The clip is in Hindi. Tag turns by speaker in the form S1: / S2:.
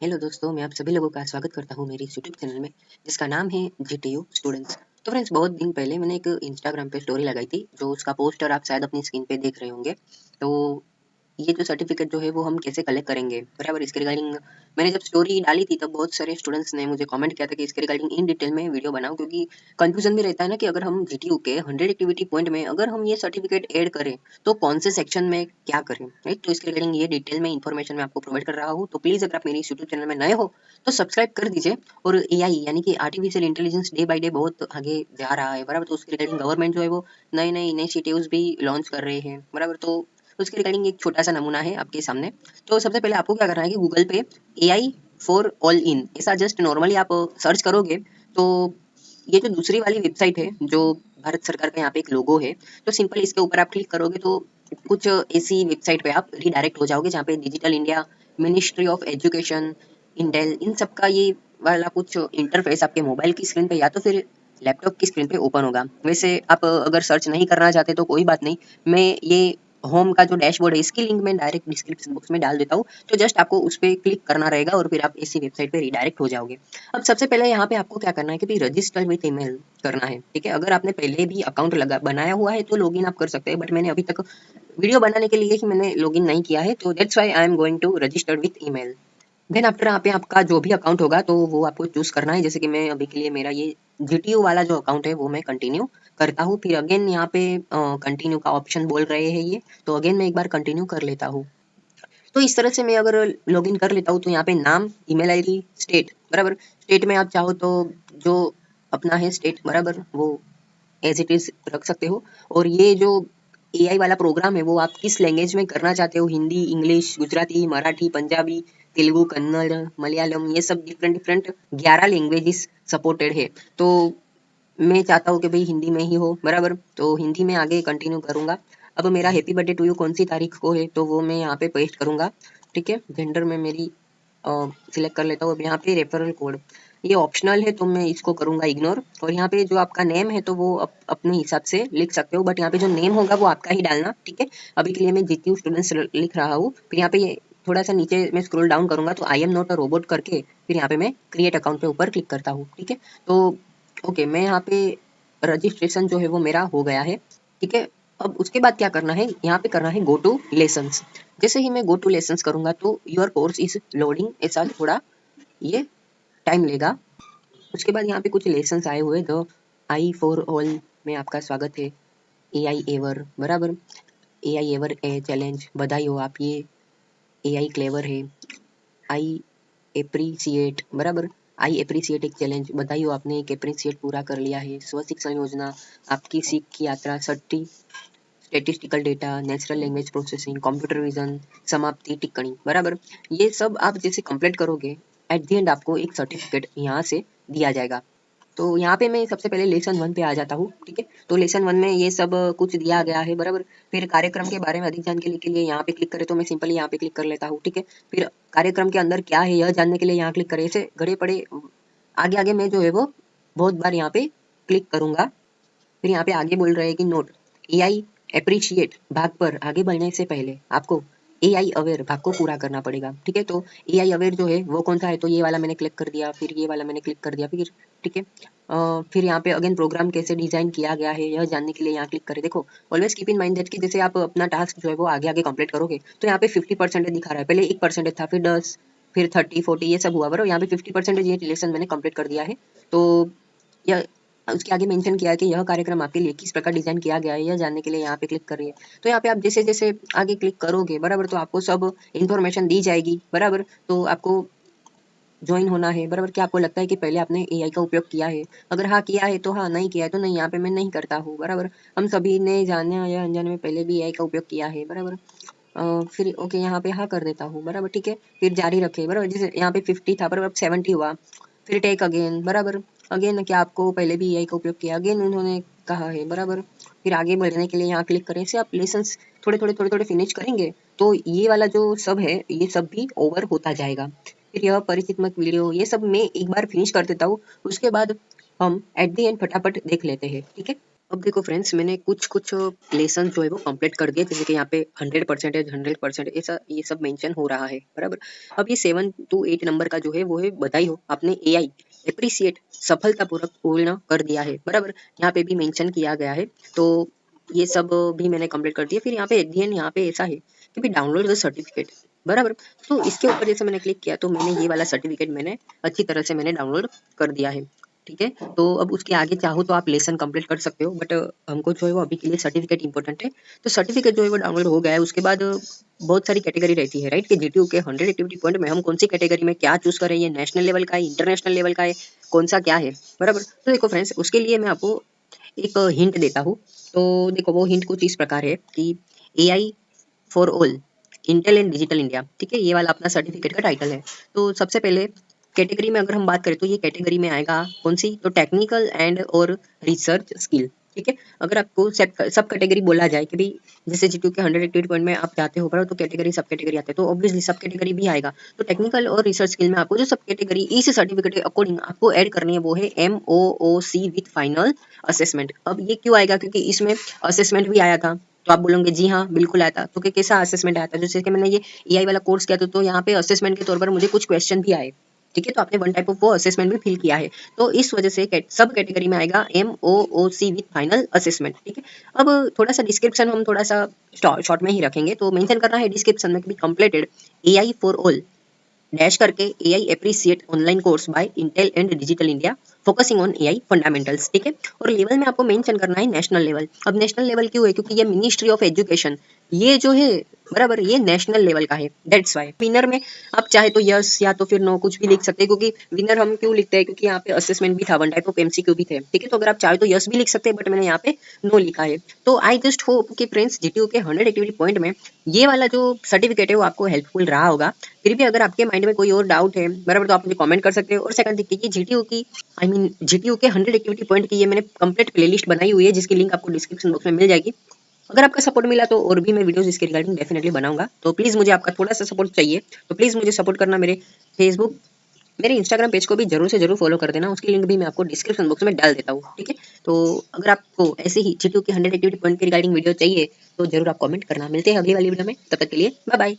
S1: हेलो दोस्तों, मैं आप सभी लोगों का स्वागत करता हूँ मेरी इस यूट्यूब चैनल में जिसका नाम है जीटीयू स्टूडेंट्स। तो फ्रेंड्स, बहुत दिन पहले मैंने एक इंस्टाग्राम पे स्टोरी लगाई थी, जो उसका पोस्टर आप शायद अपनी स्क्रीन पे देख रहे होंगे। तो ये जो सर्टिफिकेट जो है वो हम कैसे कलेक्ट करेंगे, बराबर, इसके रिगार्डिंग मैंने जब स्टोरी डाली थी तब बहुत सारे स्टूडेंट्स ने मुझे कमेंट किया था कि इसके रिगार्डिंग इन डिटेल में वीडियो बनाओ, क्योंकि कंफ्यूजन भी रहता है ना कि अगर हम जीटीयू के 100 एक्टिविटी पॉइंट में अगर हम ये सर्टिफिकेट ऐड करें तो कौन से सेक्शन में क्या करें, राइट। तो इसके रिगार्डिंग ये डिटेल में इन्फॉर्मेशन मैं आपको प्रोवाइड कर रहा हूँ। तो प्लीज अगर आप मेरी इस यूट्यूब चैनल में नए हो तो सब्सक्राइब कर दीजिए। और एआई यानी कि artificial intelligence day by day बहुत आगे जा रहा है, बराबर। तो उसके रिगार्डिंग गवर्नमेंट जो है वो नए नए इनिशिएटिव्स भी लॉन्च कर रहे हैं, बराबर। तो उसके रिगार्डिंग एक छोटा सा नमूना है आपके सामने। तो सबसे पहले आपको क्या करना है कि गूगल पे एआई फॉर ऑल इन ऐसा जस्ट नॉर्मली आप सर्च करोगे तो ये जो दूसरी वाली वेबसाइट है जो भारत सरकार का यहाँ पे एक लोगो है, तो सिंपल इसके ऊपर आप क्लिक करोगे तो कुछ ऐसी वेबसाइट पे आप रिडायरेक्ट हो जाओगे जहाँ पे Digital India, Ministry of Education, Intel, इन सब का ये वाला कुछ इंटरफेस आपके मोबाइल की स्क्रीन पे या तो फिर लैपटॉप की स्क्रीन पे ओपन होगा। वैसे आप अगर सर्च नहीं करना चाहते तो कोई बात नहीं, मैं ये होम का जो डैशबोर्ड है इसकी लिंक मैं डायरेक्ट डिस्क्रिप्शन बॉक्स में डाल देता हूँ। तो जस्ट आपको उस पर क्लिक करना रहेगा और फिर आप इसी वेबसाइट पे रिडायरेक्ट हो जाओगे। अब सबसे पहले यहाँ पे आपको क्या करना है कि भाई रजिस्टर विथ ईमेल करना है, ठीक है। अगर आपने पहले भी अकाउंट लगा बनाया हुआ है तो लॉगिन आप कर सकते हैं, बट मैंने अभी तक वीडियो बनाने के लिए ही मैंने लॉगिन नहीं किया है, तो that's why I am going to register with email. Then after यहाँ पे आपका जो भी अकाउंट होगा तो वो आपको चूज करना है। जैसे कि मैं अभी के लिए मेरा ये जीटीयू वाला जो अकाउंट है वो मैं कंटिन्यू करता हूँ। फिर अगेन यहाँ पे कंटिन्यू का ऑप्शन बोल रहे हैं ये, तो अगेन मैं एक बार कंटिन्यू कर लेता हूँ। तो इस तरह से मैं अगर लॉगिन कर लेता हूँ तो यहाँ पे नाम, ईमेल आईडी, स्टेट, बराबर। स्टेट में आप चाहो तो जो अपना है स्टेट, बराबर, वो एज इट इज रख सकते हो। और ये जो एआई वाला प्रोग्राम है वो आप किस लैंग्वेज में करना चाहते हो, हिंदी, इंग्लिश, गुजराती, मराठी, पंजाबी, तेलुगु, कन्नड़, मलयालम, ये सब डिफरेंट डिफरेंट 11 लैंग्वेजेस सपोर्टेड है। तो मैं चाहता हूँ कि भाई हिंदी में ही हो, बराबर, तो हिंदी में आगे कंटिन्यू करूंगा। अब मेरा हैप्पी बर्थडे टू यू कौन सी तारीख को है तो वो मैं यहाँ पे पेस्ट करूंगा, ठीक है। जेंडर में मेरी सिलेक्ट कर लेता हूँ। अब यहाँ पे रेफरल कोड ये ऑप्शनल है तो मैं इसको करूंगा इग्नोर। और यहाँ पे जो आपका नेम है तो वो अपने हिसाब से लिख सकते हो, बट यहाँ पे जो नेम होगा वो आपका ही डालना, ठीक है। अभी के लिए मैं जीती हूँ स्टूडेंट्स लिख रहा हूँ। फिर यहाँ पे ये थोड़ा सा नीचे मैं स्क्रॉल डाउन करूंगा तो I am not a robot करके फिर यहाँ पे मैं क्रिएट अकाउंट पे ऊपर क्लिक करता हूँ, ठीक है। तो ओके, मैं यहाँ पे रजिस्ट्रेशन जो है वो मेरा हो गया है, ठीक है। अब उसके बाद क्या करना है, यहाँ पे करना है गो टू लेसन्स। जैसे ही मैं गो टू लेसन्स करूंगा तो योर कोर्स इज लोडिंग, ऐसा थोड़ा ये टाइम लेगा। उसके बाद यहाँ पे कुछ लेसन्स आए हुए, द आई फॉर ऑल में आपका स्वागत है, एआई एवर, बराबर, एआई एवर ए चैलेंज, बधाई हो आप, ये एआई क्लेवर है, आई एप्रिसिएट, बराबर, आई एप्रिसिएट एक चैलेंज, बधाई हो आपने एक एप्रिसिएट पूरा कर लिया है, स्व शिक्षण योजना, आपकी सीख की यात्रा, सट्टी, statistical data, natural language processing, computer vision, समाप्ति, टिप्पणी, बराबर। ये सब आप जैसे कंप्लीट करोगे एट द एंड आपको एक सर्टिफिकेट यहाँ से दिया जाएगा। तो यहाँ पे मैं सबसे पहले लेसन वन पे आ जाता हूँ, ठीक है। तो लेसन वन में ये सब कुछ दिया गया है, बराबर। फिर कार्यक्रम के बारे में अधिक जानने के लिए यहाँ पे क्लिक करें तो मैं सिंपली यहाँ पे क्लिक कर लेता हूँ, ठीक है। फिर कार्यक्रम के अंदर क्या है यह जानने के लिए यहाँ क्लिक करें। ऐसे घड़े पड़े आगे आगे मैं जो है वो बहुत बार यहाँ पे क्लिक करूंगा। फिर यहाँ पे आगे बोल रहे हैं कि नोट, एआई एप्रिशिएट भाग पर आगे बढ़ने से पहले आपको एआई अवेयर भाग को पूरा करना पड़ेगा, ठीक है। तो एआई अवेयर जो है वो कौन सा है, तो ये वाला मैंने क्लिक कर दिया, फिर ये वाला मैंने क्लिक कर दिया, फिर ठीक है। फिर यहाँ पे अगेन प्रोग्राम कैसे डिजाइन किया गया है यह जानने के लिए यहाँ क्लिक करें। देखो, always keep in mind that कि जैसे आप अपना टास्क जो है वो आगे आगे कंप्लीट करोगे तो यहाँ पे 50% दिखा रहा है, पहले 1% था, फिर 10, फिर 30, 40 ये सब हुआ, बराबर। यहाँ पे 50% ये रिलेशन मैंने कंप्लीट कर दिया है। तो यह उसके आगे मेंशन किया है कि यह कार्यक्रम आपके लिए किस प्रकार डिजाइन किया गया है यह जानने के लिए यहाँ पे क्लिक करिए। तो यहाँ पे आप जैसे जैसे आगे क्लिक करोगे, बराबर, तो आपको सब इन्फॉर्मेशन दी जाएगी, बराबर। तो आपको ज्वाइन होना है, बराबर। क्या आपको लगता है कि पहले आपने एआई का उपयोग किया है? अगर हाँ किया है तो हाँ, नहीं किया है तो नहीं, यहाँ पे मैं नहीं करता हूँ, बराबर। हम सभी ने जाने या अनजाने में पहले भी एआई का उपयोग किया है, बराबर। फिर ओके यहाँ पे हाँ कर देता हूँ, बराबर, ठीक है। फिर जारी रखे, बराबर, जैसे यहाँ पे 50 था बराबर, अब 70 हुआ। फिर टेक अगेन, बराबर। अगेन क्या आपको पहले भी एआई का उपयोग किया, अगेन उन्होंने कहा है, बराबर। फिर आगे बढ़ने के लिए यहाँ क्लिक करें। से आप लेसन्स थोड़े थोड़े फिनिश करेंगे तो ये वाला जो सब है ये सब भी ओवर होता जाएगा। फिर यह परिचितमक वीडियो ये सब मैं एक बार फिनिश कर देता हूँ, उसके बाद हम एट द एंड फटाफट देख लेते हैं, ठीक है। अब देखो फ्रेंड्स, मैंने कुछ लेसन जो है वो कंप्लीट कर दिए, जैसे कि यहाँ पे 100%, 100% ऐसा ये सब मेंशन हो रहा है, बराबर। अब ये 7 to 8 नंबर का जो है वो है, बधाई हो, आपने एआई एप्रिसिएट सफलतापूर्वक पूर्ण कर दिया है, बराबर। यहाँ पे भी मेंशन किया गया है। तो ये सब भी मैंने कंप्लीट कर दिया। फिर यहाँ पे एट यहाँ पे ऐसा है कि भाई डाउनलोड द सर्टिफिकेट, बराबर। तो इसके ऊपर जैसे मैंने क्लिक किया तो मैंने ये वाला सर्टिफिकेट मैंने अच्छी तरह से मैंने डाउनलोड कर दिया है, ठीक है। तो अब उसके आगे चाहो तो आप लेसन कंप्लीट कर सकते हो, बट हमको जो है वो अभी के लिए सर्टिफिकेट इंपॉर्टेंट है। तो सर्टिफिकेट जो है वो डाउनलोड हो गया है। उसके बाद बहुत सारी कैटेगरी रहती है, राइट, कि जीटीयू के 100 एक्टिविटी पॉइंट में हम कौन सी कैटेगरी में क्या चूज करें, ये नेशनल लेवल का है, इंटरनेशनल लेवल का है, कौन सा क्या है, बराबर। तो देखो फ्रेंड्स, उसके लिए मैं आपको एक हिंट देता हूँ। तो देखो वो हिंट कुछ इस प्रकार है कि AI for all, Intel and Digital India, ठीक है, ये वाला अपना सर्टिफिकेट का टाइटल है। तो सबसे पहले कैटेगरी में अगर हम बात करें तो ये कैटेगरी में आएगा कौन सी, तो टेक्निकल एंड और रिसर्च स्किल, ठीक है। अगर आपको सब कैटेगरी बोला जाए कि भाई जैसे जीटीयू के 100 एक्टिविटी पॉइंट में आप जाते हो, पर तो कैटेगरी सब कैटेगरी आते हैं, तो ऑब्वियसली सब कैटेगरी भी आएगा। तो टेक्निकल और रिसर्च स्किल में आपको जो सब कैटेगरी इस सर्टिफिकेट के अकॉर्डिंग आपको ऐड करनी है वो है MOOC विद फाइनल असेसमेंट। अब ये क्यों आएगा, क्योंकि इसमें असेसमेंट भी आया था। तो आप बोलोगे जी हाँ बिल्कुल आया था, तो कि कैसा असेसमेंट आया था, जैसे कि मैंने ये एआई वाला कोर्स किया था, तो यहाँ पे असेसमेंट के तौर पर मुझे कुछ क्वेश्चन भी आए, ठीक है। तो आपने वन टाइप ऑफ वो असेसमेंट भी फिल किया है, तो इस वजह से सब कैटेगरी में आएगा MOOC विद फाइनल असेसमेंट, ठीक है। अब थोड़ा सा डिस्क्रिप्शन हम थोड़ा सा शॉर्ट में ही रखेंगे, तो मेंशन करना है डिस्क्रिप्शन में कि completed AI for all dash करके AI appreciate online course by Intel and Digital India focusing on AI fundamentals, ठीक है। और लेवल में आपको मेंशन करना है नेशनल लेवल। अब नेशनल लेवल क्यों है, क्योंकि ये मिनिस्ट्री ऑफ एजुकेशन, ये जो है, बराबर, ये नेशनल लेवल का है, दैट्स वाई। विनर में आप चाहे तो यस या तो फिर नो कुछ भी लिख सकते हैं, क्योंकि विनर हम क्यों लिखते हैं, क्योंकि यहाँ पे असेसमेंट भी था, वन टाइप ऑफ एमसीक्यू भी थे, ठीक है। तो अगर आप चाहे तो यस भी लिख सकते हैं, बट मैंने यहाँ पे नो लिखा है। तो आई जस्ट होप कि फ्रेंड्स जीटीयू के 100 एक्टिविटी पॉइंट में ये वाला जो सर्टिफिकेट है वो आपको हेल्पफुल रहा होगा। फिर भी अगर आपके माइंड में कोई और डाउट है, बराबर, तो आप मुझे कमेंट कर सकते हो। और सेकंड थिंग, ये जीटीयू की जीटीयू के 100 एक्टिविटी पॉइंट की ये मैंने कंप्लीट प्लेलिस्ट बनाई हुई है, जिसकी लिंक आपको डिस्क्रिप्शन बॉक्स में मिल जाएगी। अगर आपका सपोर्ट मिला तो और भी मैं वीडियोस इसके रिगार्डिंग डेफिनेटली बनाऊंगा। तो प्लीज मुझे आपका थोड़ा सा सपोर्ट चाहिए, तो प्लीज मुझे सपोर्ट करना। मेरे इंस्टाग्राम पेज को भी जरूर से जरूर फॉलो कर देना, उसकी लिंक भी मैं आपको डिस्क्रिप्शन बॉक्स में डाल देता हूँ, ठीक है। तो अगर आपको ऐसे ही जीटीयू की 100 एक्टिविटी पॉइंट के रिगार्डिंग वीडियो चाहिए तो जरूर आप कमेंट करना। मिलते हैं अगली वाली वीडियो में, तब तक के लिए बाय बाय।